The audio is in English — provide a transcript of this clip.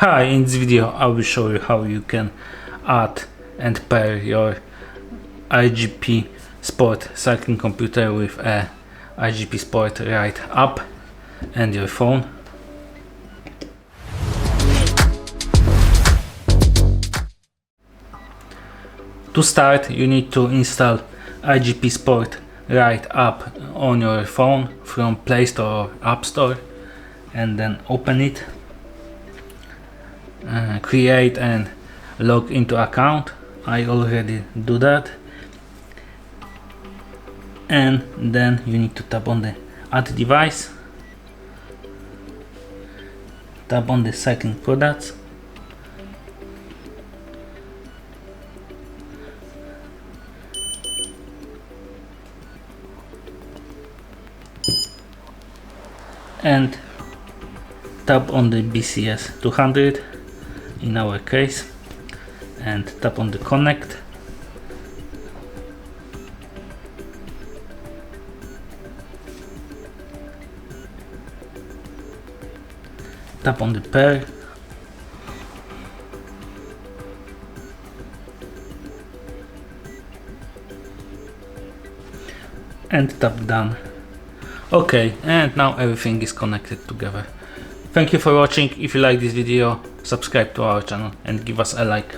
Hi, in this video I will show you how you can add and pair your iGPSport cycling computer with a iGPSport Ride app and your phone. To start, you need to install iGPSport Ride app on your phone from Play Store or App Store, and then open it. Create and log into account. I already do that, and then you need to tap on the add device, tap on the cycling products, and tap on the BSC200 in our case, and tap on the connect. Tap on the pair. And tap done. Okay, and now everything is connected together. Thank you for watching. If you like this video, subscribe to our channel and give us a like.